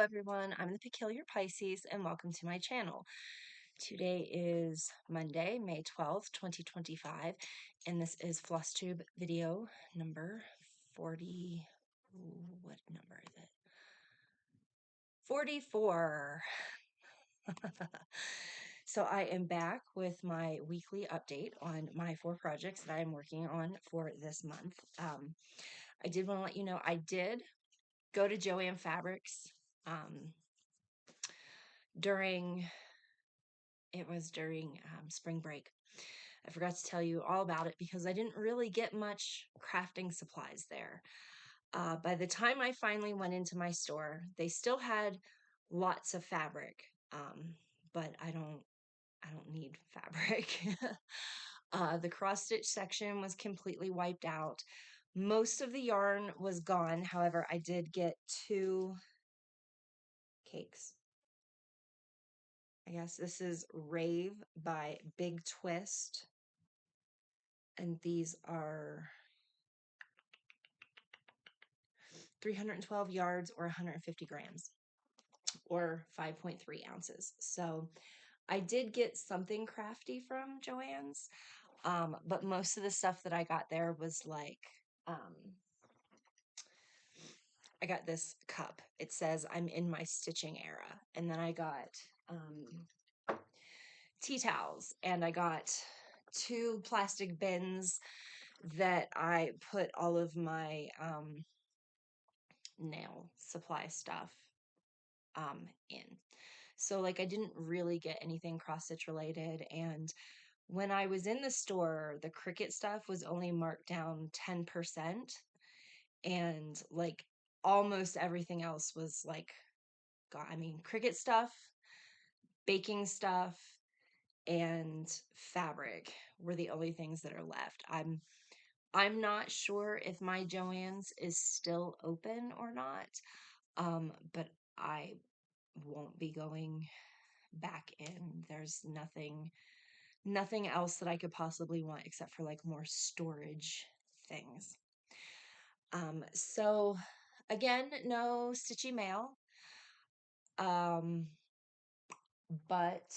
everyone, I'm the Peculiar Pisces and welcome to my channel. Today is Monday, May 12th, 2025, and this is Flosstube video number 40, what number is it? 44. So I am back with my weekly update on my 4 projects that I am working on for this month. I did want to let you know I did go to Joann Fabrics during spring break. I forgot to tell you all about it because I didn't really get much crafting supplies there. By the time I finally went into my store, they still had lots of fabric, but I don't need fabric. The cross stitch section was completely wiped out. Most of the yarn was gone. However, I did get 2 cakes. I guess this is Rave by Big Twist. And these are 312 yards or 150 grams or 5.3 ounces. So I did get something crafty from Joann's, but most of the stuff that I got there was like, I got this cup. It says I'm in my stitching era. And then I got tea towels, and I got 2 plastic bins that I put all of my nail supply stuff in. So like I didn't really get anything cross stitch related, and when I was in the store, the Cricut stuff was only marked down 10%, and like almost everything else was like, God, I mean, Cricut stuff, baking stuff, and fabric were the only things that are left. I'm not sure if my Joann's is still open or not, but I won't be going back in. There's nothing else that I could possibly want except for like more storage things. So again, no stitchy mail. But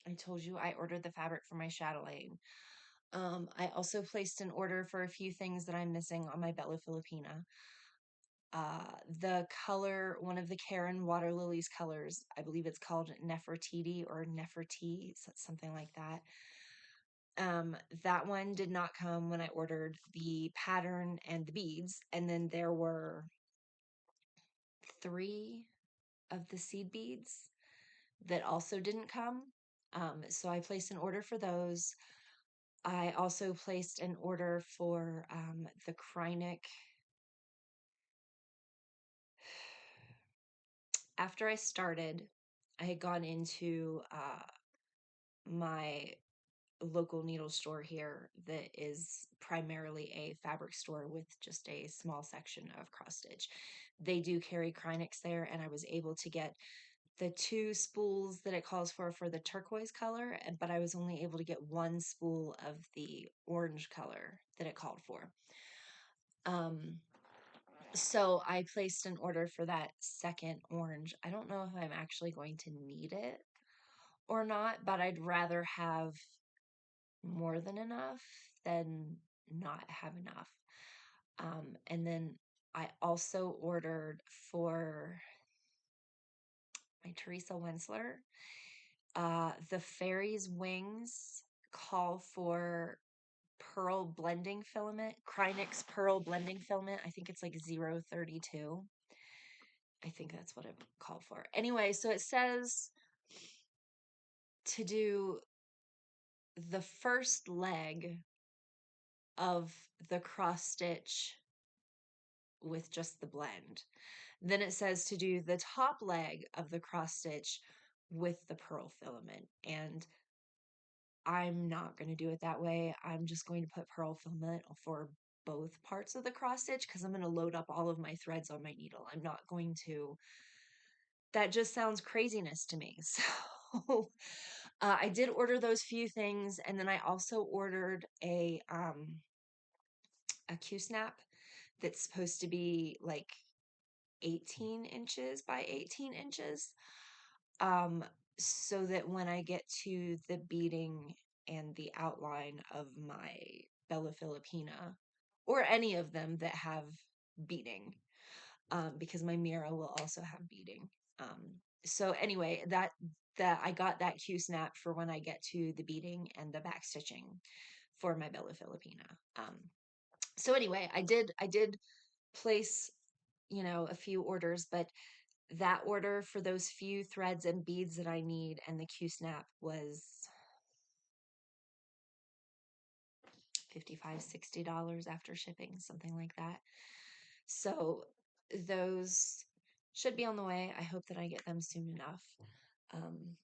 I told you I ordered the fabric for my chatelaine. I also placed an order for a few things that I'm missing on my Bella Filipina. The color, one of the Karen Water Lilies colors, I believe it's called Nefertiti or Nefertiti, something like that. That one did not come when I ordered the pattern and the beads. And then there were 3 of the seed beads that also didn't come. So I placed an order for those. I also placed an order for the Krynic. After I started, I had gone into my local needle store here that is primarily a fabric store with just a small section of cross stitch. They do carry Krynics there, and I was able to get the 2 spools that it calls for the turquoise color, but I was only able to get 1 spool of the orange color that it called for. So I placed an order for that second orange. I don't know if I'm actually going to need it or not, but I'd rather have more than enough than not have enough. And then I also ordered for my Teresa Wensler. The Fairy's Wings call for pearl blending filament, Krynic's pearl blending filament. I think it's like 032. I think that's what it called for. Anyway, so it says to do the first leg of the cross stitch with just the blend. Then it says to do the top leg of the cross stitch with the pearl filament. And I'm not going to do it that way. I'm just going to put pearl filament for both parts of the cross stitch because I'm going to load up all of my threads on my needle. I'm not going to, that just sounds craziness to me. So I did order those few things, and then I also ordered a Q-snap that's supposed to be like 18 inches by 18 inches. Um, so that when I get to the beading and the outline of my Bella Filipina, or any of them that have beading, because my Mira will also have beading. So anyway, that I got that Q snap for when I get to the beading and the back stitching for my Bella Filipina. So anyway, I did place, a few orders, but that order for those few threads and beads that I need and the Q snap was $55-$60 after shipping, something like that. So those should be on the way. I hope that I get them soon enough. Um,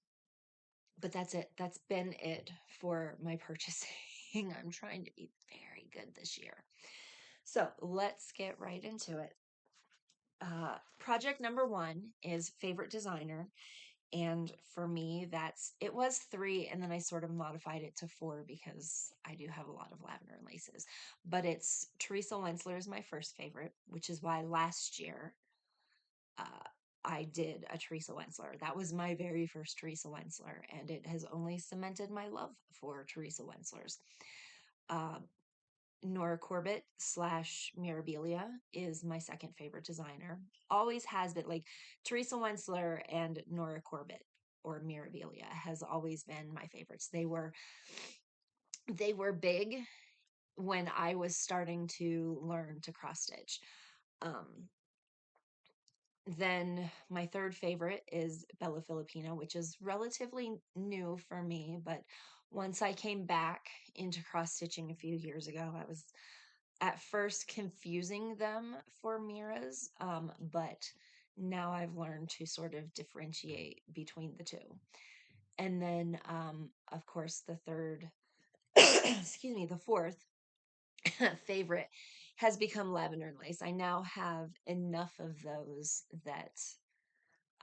but that's it. That's been it for my purchasing. I'm trying to be very good this year. So let's get right into it. Project number one is favorite designer. And for me, it was 3, and then I sort of modified it to 4 because I do have a lot of lavender and laces. But it's Teresa Wensler is my first favorite, which is why last year uh, I did a Teresa Wensler. That was my very first Teresa Wensler, and it has only cemented my love for Teresa Wenslers. Uh, Nora Corbett / Mirabilia is my second favorite designer. Always has been, like Teresa Wensler and Nora Corbett or Mirabilia has always been my favorites. They were big when I was starting to learn to cross stitch. Um, then my third favorite is Bella Filipina, which is relatively new for me, but once I came back into cross stitching a few years ago, I was at first confusing them for Miras, but now I've learned to sort of differentiate between the two. And then, of course, the third, excuse me, the fourth favorite has become lavender and lace. I now have enough of those that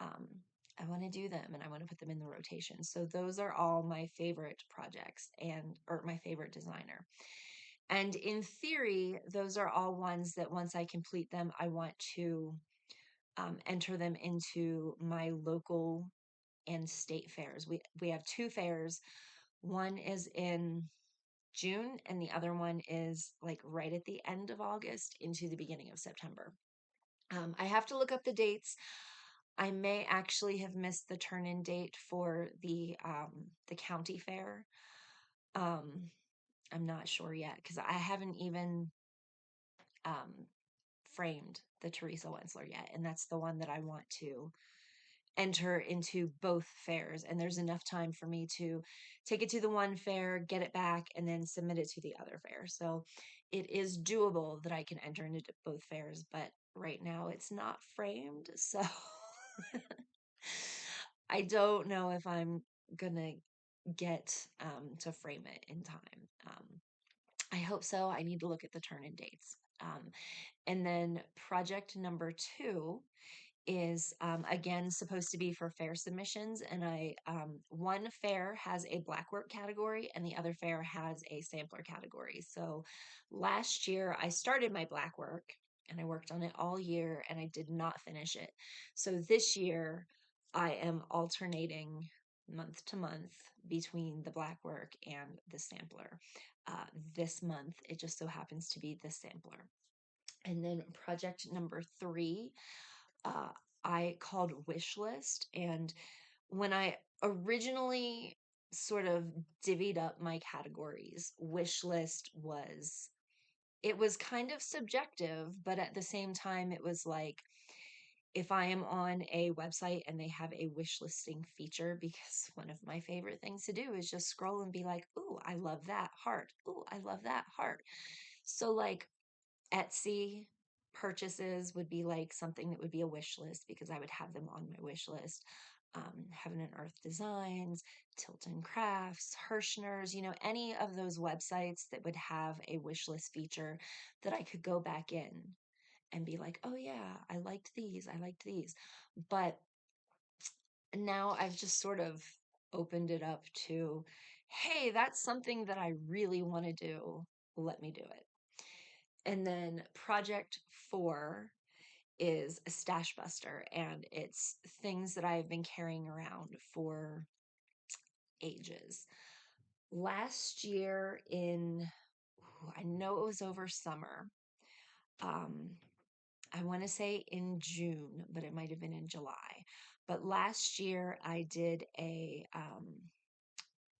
um, I want to do them and I want to put them in the rotation. So those are all my favorite projects or my favorite designer. And in theory, those are all ones that once I complete them, I want to enter them into my local and state fairs. We have 2 fairs. One is in June, and the other one is like right at the end of August into the beginning of September. I have to look up the dates. I may actually have missed the turn-in date for the county fair. Um, I'm not sure yet because I haven't even um, framed the Teresa Wensler yet, and that's the one that I want to enter into both fairs. And there's enough time for me to take it to the one fair, get it back, and then submit it to the other fair. So it is doable that I can enter into both fairs, but right now it's not framed. So I don't know if I'm gonna get to frame it in time. I hope so. I need to look at the turn-in dates. And then project number 2 is again supposed to be for fair submissions, and one fair has a blackwork category and the other fair has a sampler category. So last year I started my blackwork and I worked on it all year and I did not finish it. So this year I am alternating month to month between the blackwork and the sampler. This month it just so happens to be the sampler. And then project number 3, uh, I called wish list. And when I originally sort of divvied up my categories, wish list it was kind of subjective, but at the same time, it was like if I am on a website and they have a wish listing feature, because one of my favorite things to do is just scroll and be like, ooh, I love that heart. Ooh, I love that heart. So, like, Etsy purchases would be like something that would be a wish list because I would have them on my wish list. Heaven and Earth Designs, Tilton Crafts, Hirschner's, any of those websites that would have a wish list feature that I could go back in and be like, oh yeah, I liked these, I liked these. But now I've just sort of opened it up to, hey, that's something that I really want to do. Let me do it. And then project 4 is a stash buster, and it's things that I've been carrying around for ages. Last year I know it was over summer. Um, I want to say in June, but it might have been in July. But last year I did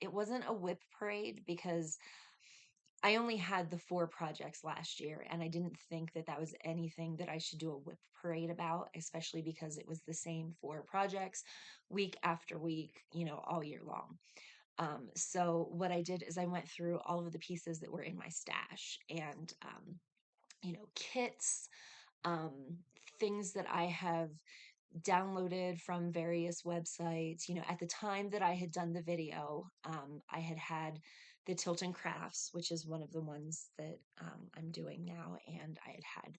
it wasn't a whip parade because I only had the 4 projects last year, and I didn't think that that was anything that I should do a whip parade about, especially because it was the same 4 projects week after week, all year long. So what I did is I went through all of the pieces that were in my stash and, kits, um, things that I have downloaded from various websites. At the time that I had done the video, I had the Tilton Crafts, which is one of the ones that I'm doing now, and I had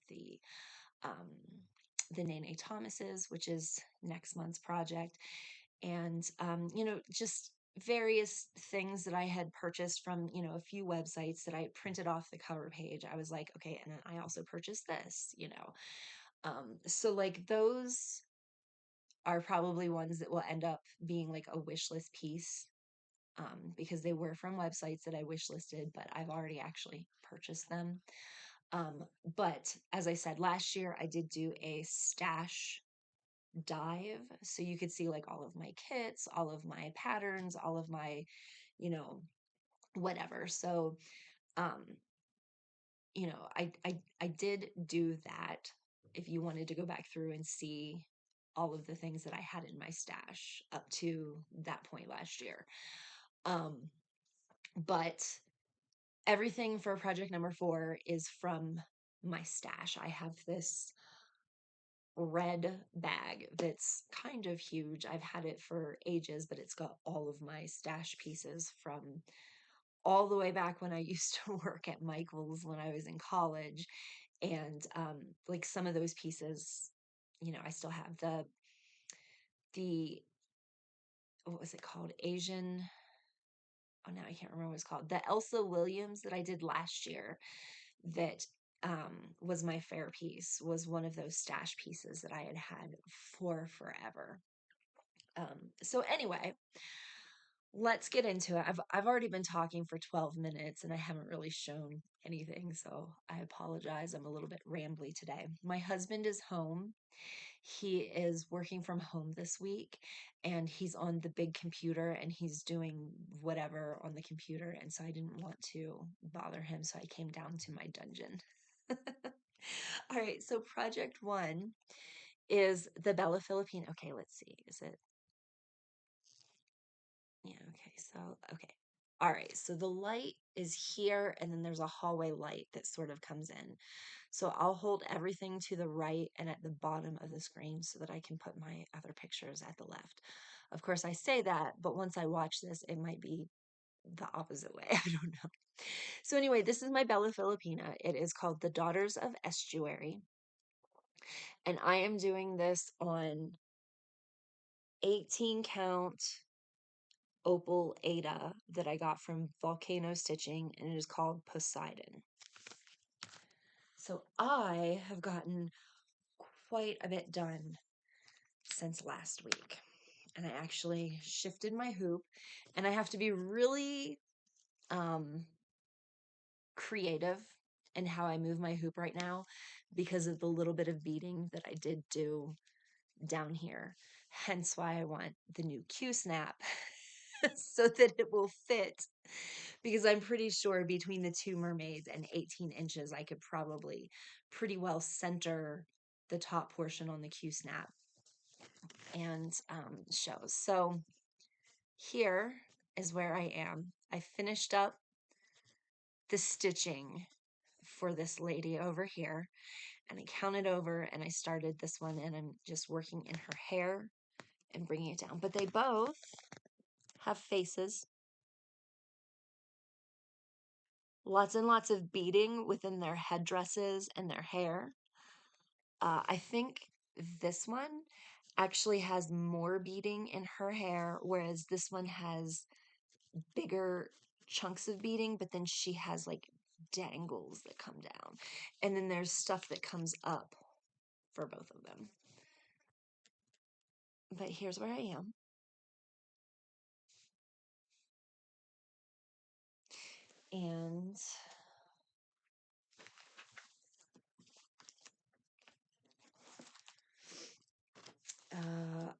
um, the Nene Thomas's, which is next month's project, and just various things that I had purchased from a few websites that I printed off the cover page. I was like, okay, and then I also purchased this. So like those are probably ones that will end up being like a wish list piece, because they were from websites that I wish listed, but I've already actually purchased them. But as I said, last year I did do a stash dive. So you could see like all of my kits, all of my patterns, all of my, you know, whatever. So, um, I did do that. If you wanted to go back through and see all of the things that I had in my stash up to that point last year. Um, but everything for project number 4 is from my stash. I have this red bag that's kind of huge. I've had it for ages, but it's got all of my stash pieces from all the way back when I used to work at Michael's when I was in college. And like some of those pieces, I still have the what was it called? Asian. Oh, now I can't remember what it's called. The Elsa Williams that I did last year that was my fair piece, was one of those stash pieces that I had had for forever. So anyway, let's get into it. I've already been talking for 12 minutes and I haven't really shown anything, so I apologize. I'm a little bit rambly today. My husband is home. He is working from home this week, and he's on the big computer and he's doing whatever on the computer, and so I didn't want to bother him, so I came down to my dungeon. All right, so project 1 is the Bella Filipina. Okay, let's see. Is it? Yeah, okay. So, okay. All right. So the light is here, and then there's a hallway light that sort of comes in. So I'll hold everything to the right and at the bottom of the screen so that I can put my other pictures at the left. Of course, I say that, but once I watch this, it might be the opposite way. I don't know. So anyway, this is my Bella Filipina. It is called The Daughters of Estuary. And I am doing this on 18 count Opal Aida that I got from Volcano Stitching, and it is called Poseidon. So I have gotten quite a bit done since last week, and I actually shifted my hoop, and I have to be really creative in how I move my hoop right now because of the little bit of beading that I did do down here. Hence why I want the new Q snap so that it will fit, because I'm pretty sure between the 2 mermaids and 18 inches, I could probably pretty well center the top portion on the Q snap and shows. So here is where I am. I finished up the stitching for this lady over here, and I counted over and I started this one, and I'm just working in her hair and bringing it down. But they both have faces. Lots and lots of beading within their headdresses and their hair. I think this one actually has more beading in her hair, whereas this one has bigger chunks of beading, but then she has like dangles that come down. And then there's stuff that comes up for both of them. But here's where I am. And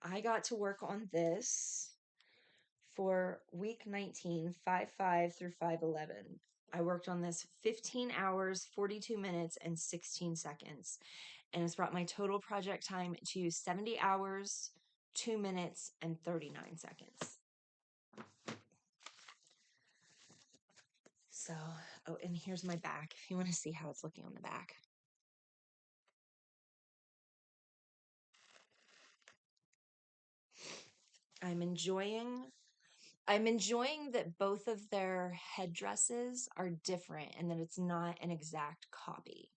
I got to work on this for week 19, 5/5 through 5/11. I worked on this 15 hours, 42 minutes, and 16 seconds. And it's brought my total project time to 70 hours, 2 minutes, and 39 seconds. So, oh, and here's my back if you want to see how it's looking on the back. I'm enjoying that both of their headdresses are different and that it's not an exact copy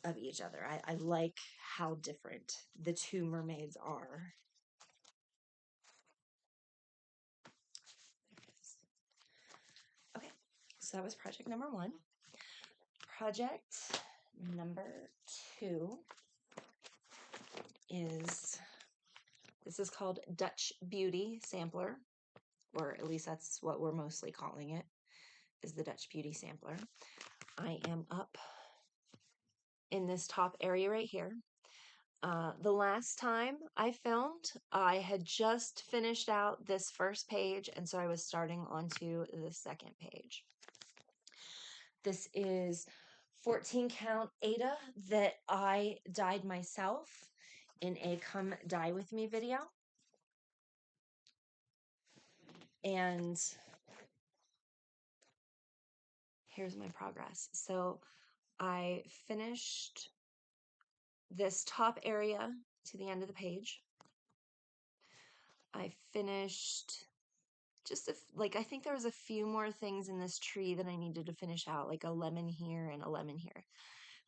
of each other. I like how different the two mermaids are. Okay, so that was project number 1. Project number 2 is, this is called Dutch Beauty Sampler, or at least that's what we're mostly calling it, is the Dutch Beauty Sampler. I am up in this top area right here. The last time I filmed, I had just finished out this first page, and so I was starting onto the second page. This is 14 count Aida that I dyed myself in a Come Dye With Me video. And here's my progress. So I finished this top area to the end of the page. I finished just I think there was a few more things in this tree that I needed to finish out, like a lemon here and a lemon here.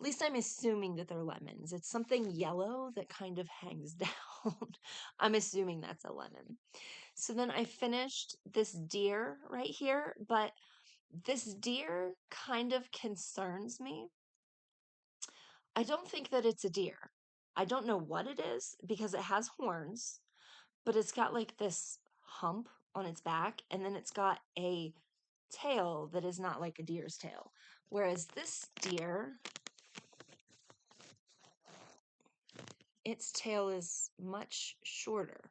At least I'm assuming that they're lemons. It's something yellow that kind of hangs down. I'm assuming that's a lemon. So then I finished this deer right here, but this deer kind of concerns me. I don't think that it's a deer. I don't know what it is because it has horns, but it's got like this hump on its back, and then it's got a tail that is not like a deer's tail. Whereas this deer, its tail is much shorter.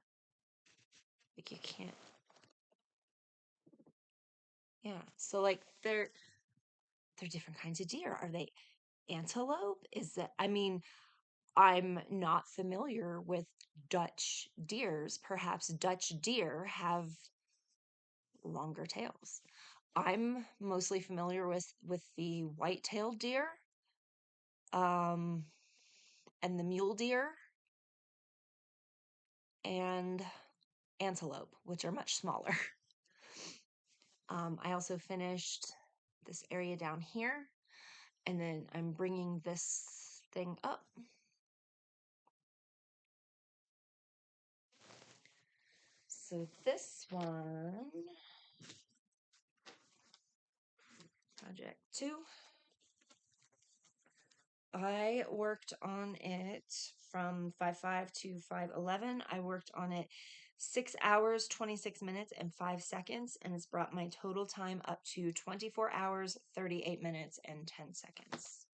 Like you can't. Yeah. So like they're different kinds of deer. Are they antelope? Is that, I mean, I'm not familiar with Dutch deers. Perhaps Dutch deer have longer tails. I'm mostly familiar with the white-tailed deer, and the mule deer, and antelope, which are much smaller. I also finished this area down here, and then I'm bringing this thing up. So this one, project 2, I worked on it from 5/5 to 5/11. I worked on it 6 hours, 26 minutes, and 5 seconds, and it's brought my total time up to 24 hours, 38 minutes, and 10 seconds.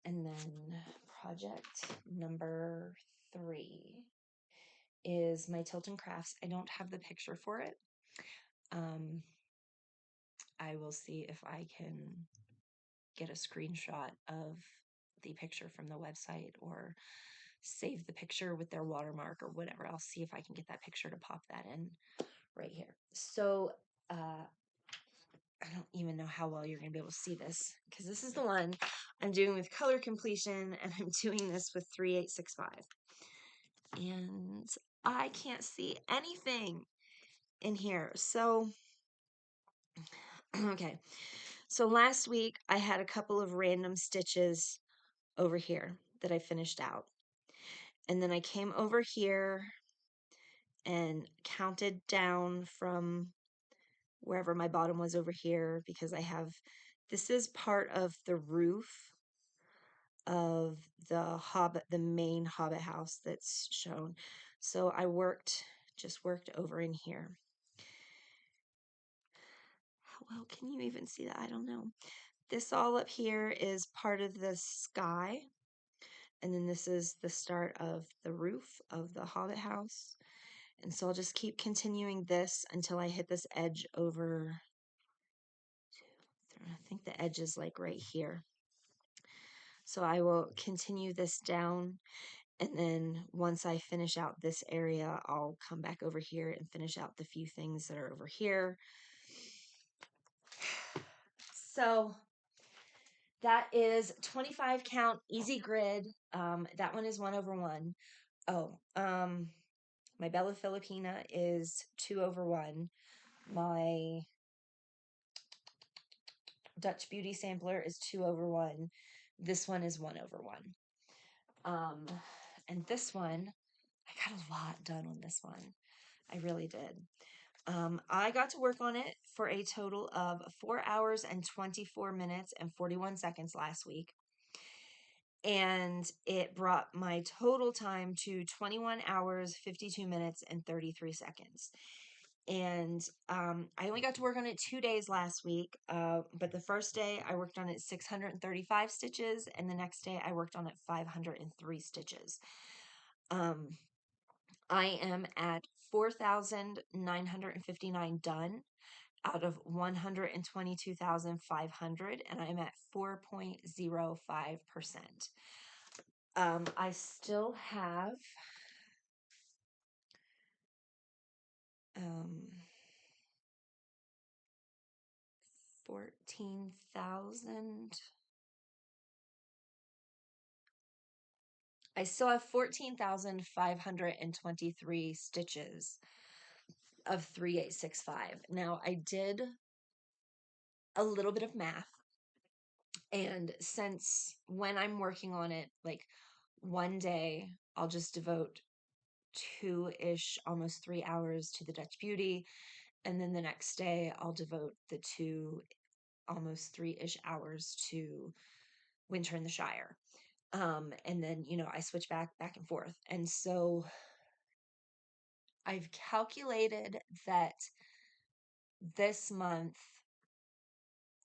And then project number 3 is my Tilton Crafts. I don't have the picture for it. I will see if I can get a screenshot of the picture from the website or save the picture with their watermark or whatever. I'll see if I can get that picture to pop that in right here. So I don't even know how well you're going to be able to see this because this is the one I'm doing with color completion, and I'm doing this with 3865. And I can't see anything in here. So, okay. So last week I had a couple of random stitches over here that I finished out. And then I came over here and counted down from wherever my bottom was over here, because this is part of the roof of the main Hobbit house that's shown. So I just worked over in here. How well can you even see that? I don't know. This all up here is part of the sky. And then this is the start of the roof of the Hobbit house. And so I'll just keep continuing this until I hit this edge over. I think the edge is like right here. So I will continue this down, and then once I finish out this area, I'll come back over here and finish out the few things that are over here. So that is 25 count easy grid. That one is 1/1. Oh, my Bella Filipina is 2/1. My Dutch Beauty Sampler is 2/1. This one is 1/1. And this one, I got a lot done on this one. I really did. I got to work on it for a total of 4 hours and 24 minutes and 41 seconds last week. And it brought my total time to 21 hours, 52 minutes, and 33 seconds. And I only got to work on it 2 days last week, but the first day I worked on it 635 stitches, and the next day I worked on it 503 stitches. I am at 4,959 done out of 122,500, and I'm at 4.05%. I still have 14,000. I still have 14,523 stitches of 3865. Now, I did a little bit of math, and since when I'm working on it, like one day I'll just devote 2-ish, almost 3 hours to the Dutch Beauty, and then the next day I'll devote the 2, almost 3-ish hours to Winter in the Shire. And then, I switch back and forth. And so I've calculated that this month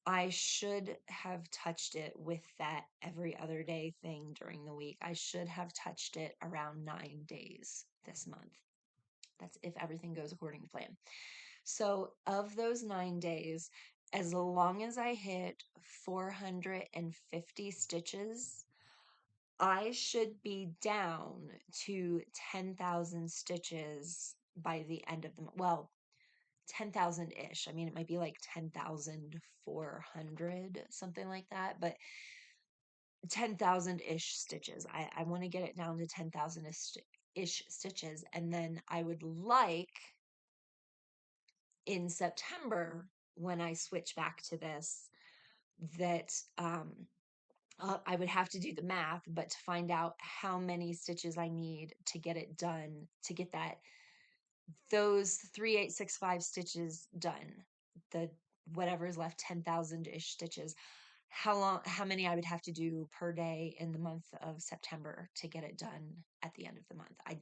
I should have touched it with that every other day thing during the week. I should have touched it around 9 days this month. That's if everything goes according to plan. So of those 9 days, as long as I hit 450 stitches, I should be down to 10,000 stitches by the end of the month. Well, 10,000-ish. I mean, it might be like 10,400, something like that, but 10,000-ish stitches. I want to get it down to 10,000-ish stitches. And then I would like in September, when I switch back to this, that I would have to do the math, but to find out how many stitches I need to get it done, to get those 3865 stitches done, the whatever is left, 10,000-ish stitches, how many I would have to do per day in the month of September to get it done at the end of the month. I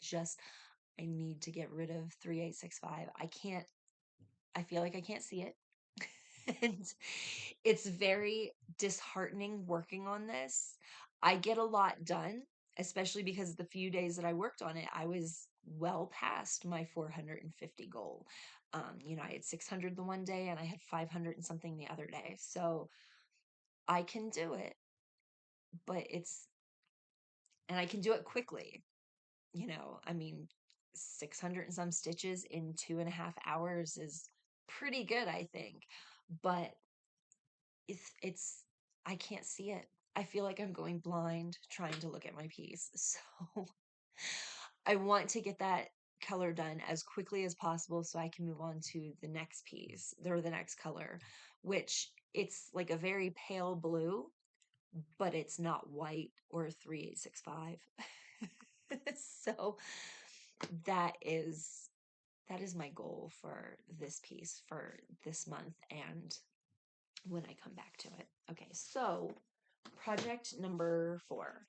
need to get rid of 3865. I feel like I can't see it. And it's very disheartening working on this. I get a lot done, especially because the few days that I worked on it, I was well past my 450 goal. I had 600 the one day and I had 500 and something the other day. So I can do it, and I can do it quickly. I mean, 600 and some stitches in 2.5 hours is pretty good, I think. But I can't see it. I feel like I'm going blind trying to look at my piece. So I want to get that color done as quickly as possible so I can move on to the next piece or the next color, which it's like a very pale blue, but it's not white or 3865. So that is that is my goal for this piece for this month and when I come back to it. Okay, so project number 4.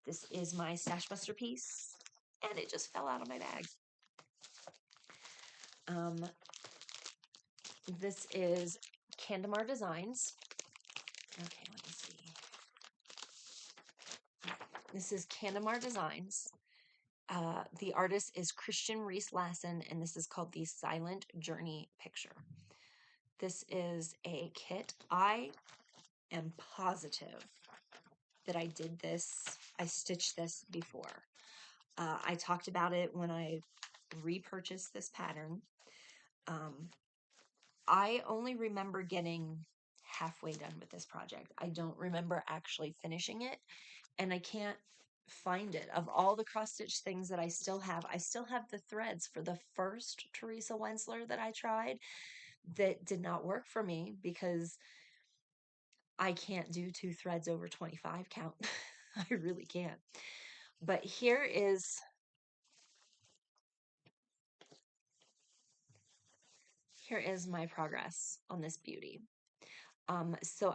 This is my Stash Buster piece, and it just fell out of my bag. This is Candamar Designs. Okay, let me see. This is Candamar Designs. The artist is Christian Reese Lassen, and this is called the Silent Journey Picture. This is a kit. I am positive that I did this. I stitched this before. I talked about it when I repurchased this pattern. I only remember getting halfway done with this project. I don't remember actually finishing it, and I can't find it. Of all the cross-stitch things that I still have the threads for the first Teresa Wensler that I tried that did not work for me because I can't do 2 threads over 25 count. I really can't. But here is my progress on this beauty. So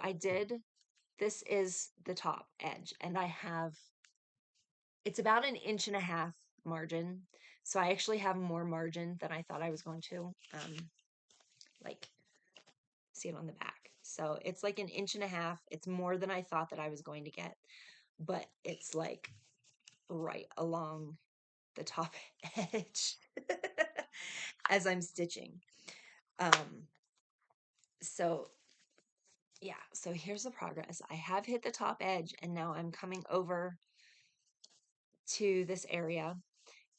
this is the top edge, and it's about 1.5 inches margin. So I actually have more margin than I thought I was going to. Like, see it on the back. So it's like 1.5 inches. It's more than I thought that I was going to get, but it's like right along the top edge as I'm stitching. So yeah, so here's the progress. I have hit the top edge, and now I'm coming over to this area,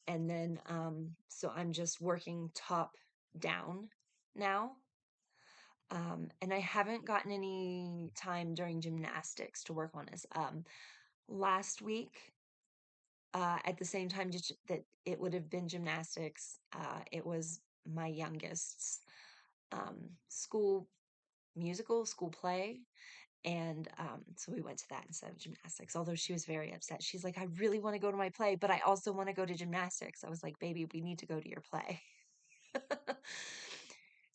and then so I'm just working top down now. And I haven't gotten any time during gymnastics to work on this. Last week, at the same time that it would have been gymnastics, it was my youngest's school play. And so we went to that instead of gymnastics, although she was very upset. She's like, I really want to go to my play, but I also want to go to gymnastics. I was like, baby, we need to go to your play.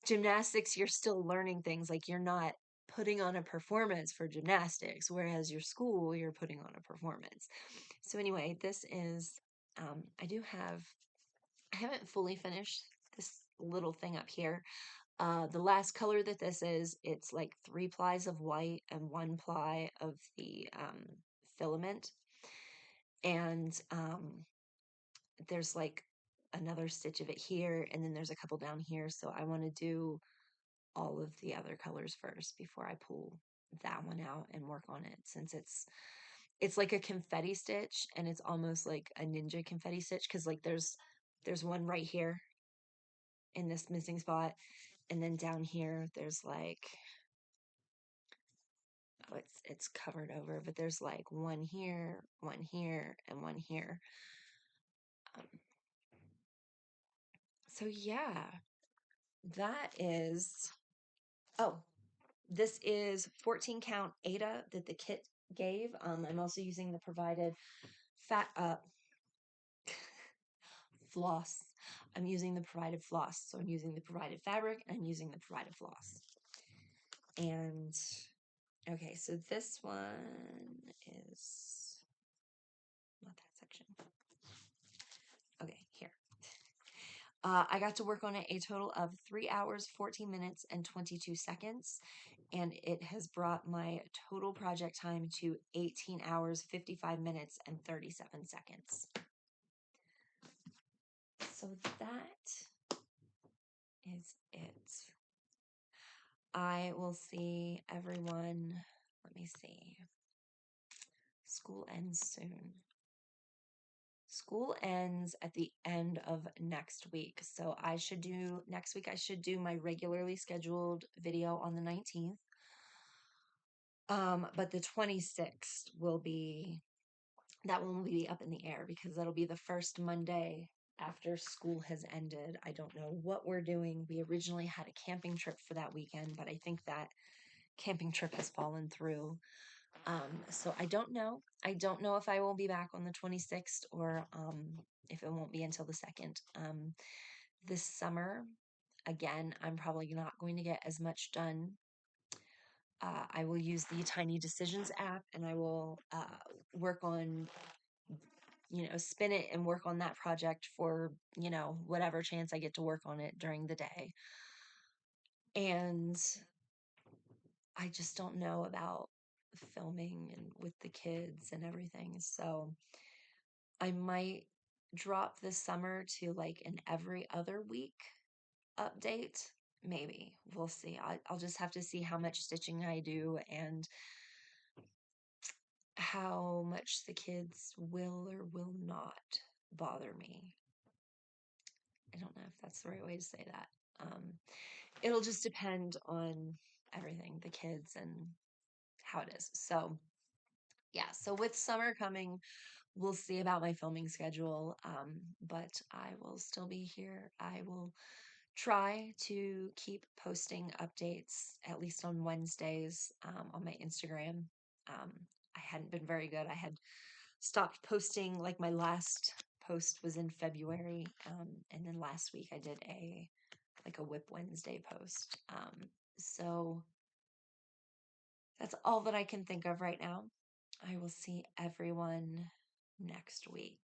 Gymnastics, you're still learning things. Like, you're not putting on a performance for gymnastics, whereas your school, you're putting on a performance. So anyway, this is, I haven't fully finished this little thing up here. The last color that this is, it's like 3 plies of white and 1 ply of the filament. And there's like another stitch of it here, and then there's a couple down here. So I want to do all of the other colors first before I pull that one out and work on it, since it's like a confetti stitch, and it's almost like a ninja confetti stitch, because like there's one right here in this missing spot, and then down here there's like, oh, it's covered over, but there's like one here, and one here. So yeah, that is, oh, this is 14 count Aida that the kit gave. I'm also using the provided floss. I'm using the provided floss. So I'm using the provided fabric, and I'm using the provided floss. And okay, so this one is not that section. Okay, here. I got to work on it a total of 3 hours, 14 minutes, and 22 seconds. And it has brought my total project time to 18 hours, 55 minutes, and 37 seconds. So that is it. I will see everyone. Let me see. School ends soon. School ends at the end of next week. So next week I should do my regularly scheduled video on the 19th. But the 26th that one will be up in the air, because that'll be the first Monday after school has ended. I don't know what we're doing. We originally had a camping trip for that weekend, but I think that camping trip has fallen through. So I don't know. I don't know if I will be back on the 26th, or if it won't be until the 2nd. this summer, again, I'm probably not going to get as much done. I will use the Tiny Decisions app and I will work on, spin it and work on that project for, whatever chance I get to work on it during the day. And I just don't know about filming and with the kids and everything. So I might drop this summer to like an every other week update. Maybe we'll see. I'll just have to see how much stitching I do and how much the kids will or will not bother me. I don't know if that's the right way to say that. It'll just depend on everything, the kids and how it is. So, yeah, so with summer coming, we'll see about my filming schedule. But I will still be here. I will try to keep posting updates at least on Wednesdays on my Instagram. Um, I hadn't been very good. I had stopped posting, like my last post was in February, and then last week I did a Whip Wednesday post. So that's all that I can think of right now. I will see everyone next week.